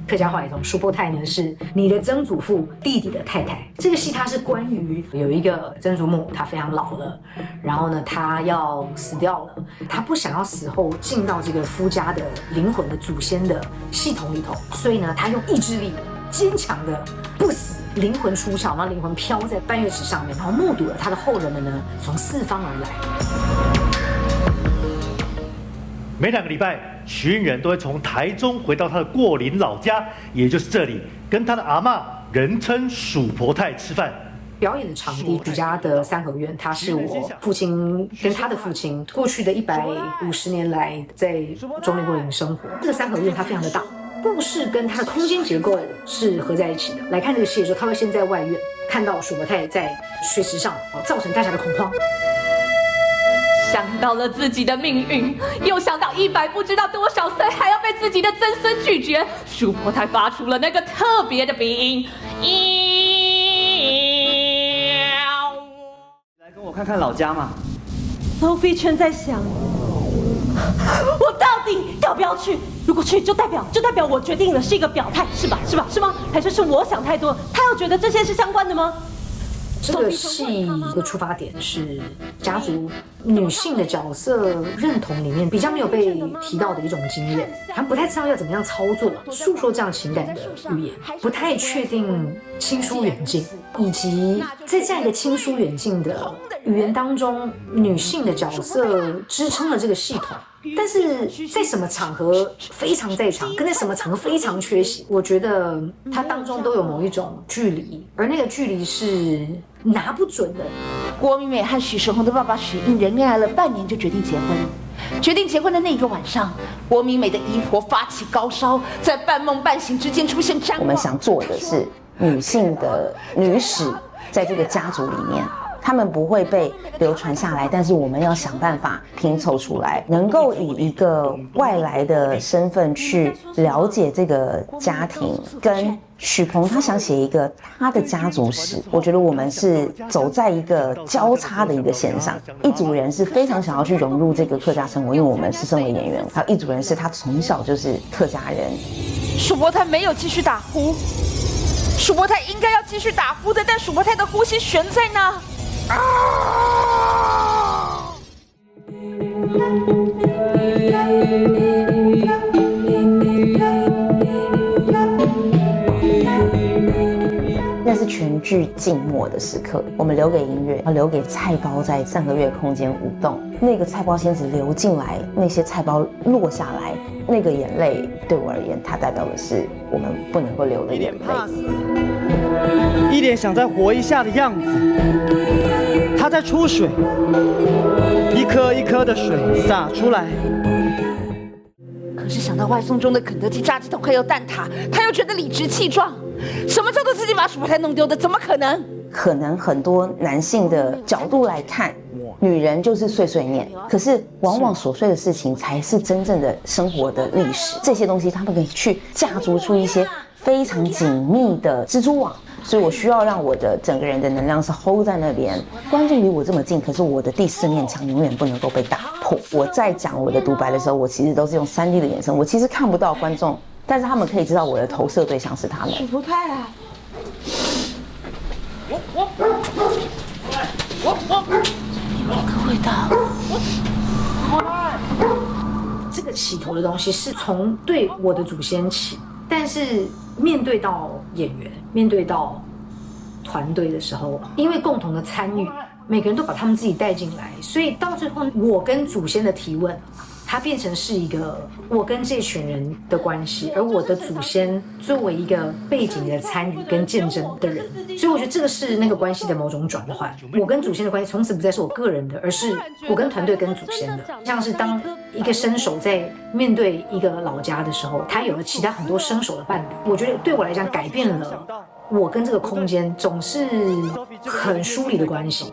客家话里头，叔伯太呢是你的曾祖父弟弟的太太。这个戏它是关于有一个曾祖母，她非常老了，然后呢，她要死掉了，她不想要死后进到这个夫家的灵魂的祖先的系统里头，所以呢，她用意志力坚强的不死，灵魂出窍，让灵魂飘在半月池上面，然后目睹了她的后人们呢从四方而来。每2个礼拜，徐应仁都会从台中回到他的过林老家，也就是这里，跟他的阿嬷，人称鼠婆太吃饭。表演的场地，许家的三合院，它是我父亲跟他的父亲过去的150年来在中立过林生活。这个三合院它非常的大，故事跟它的空间结构是合在一起的。来看这个戏的时候，他会先在外院看到鼠婆太在水池上，造成大家的恐慌。想到了自己的命运，又想到100不知道多少岁还要被自己的曾孙拒绝，鼠婆太发出了那个特别的鼻音。来跟我看看老家嘛。Sophie 全在想，我到底要不要去？如果去，就代表我决定了，是一个表态，是吧？是吗？还是我想太多？他要觉得这些是相关的吗？这个戏的出发点是家族女性的角色认同里面比较没有被提到的一种经验，他们不太知道要怎么样操作诉说这样情感的语言，不太确定亲疏远近，以及在这样一个亲疏远近的语言当中，女性的角色支撑了这个系统。但是在什么场合非常在场，跟在什么场合非常缺席，我觉得它当中都有某一种距离，而那个距离是拿不准的。郭美美和许时洪的爸爸许应仁恋爱了半年就决定结婚。决定结婚的那个晚上，郭美美的姨婆发起高烧，在半梦半醒之间出现谵妄。我们想做的是女性的女史，在这个家族里面。他们不会被流传下来，但是我们要想办法拼凑出来，能够以一个外来的身份去了解这个家庭。跟许鹏他想写一个他的家族史，我觉得我们是走在一个交叉的一个线上。一组人是非常想要去融入这个客家生活，因为我们是身为演员；还有一组人是他从小就是客家人。鼠伯太没有继续打呼，鼠伯太应该要继续打呼的，但鼠伯太的呼吸悬在那。那是全剧静默的时刻，我们留给音乐，留给菜包在3个月空间舞动。那个菜包仙子流进来，那些菜包落下来，那个眼泪对我而言，它代表的是我们不能够流的眼泪。一脸想再活一下的样子。他在出水，一颗一颗的水洒出来。可是想到外送中的肯德基炸鸡桶还有蛋挞，他又觉得理直气壮。什么叫做自己把鼠婆太弄丢的？怎么可能？可能很多男性的角度来看，女人就是碎碎念，可是往往琐碎的事情才是真正的生活的历史。这些东西他们可以去架筑出一些非常紧密的蜘蛛网。所以我需要让我的整个人的能量是 hold 在那边，观众离我这么近，可是我的第4面墙永远不能够被打破。我在讲我的独白的时候，我其实都是用3D 的眼神，我其实看不到观众，但是他们可以知道我的投射对象是他们。鼠婆太啊！这个味道。这个起头的东西是从对我的祖先起，但是面对到演员，面对到团队的时候，因为共同的参与，每个人都把他们自己带进来，所以到最后，我跟祖先的提问，它变成是一个我跟这群人的关系，而我的祖先作为一个背景的参与跟见证的人，所以我觉得这个是那个关系的某种转换。我跟祖先的关系从此不再是我个人的，而是我跟团队跟祖先的。像是当一个生手在面对一个老家的时候，他有了其他很多生手的伴侣，我觉得对我来讲改变了我跟这个空间总是很疏离的关系。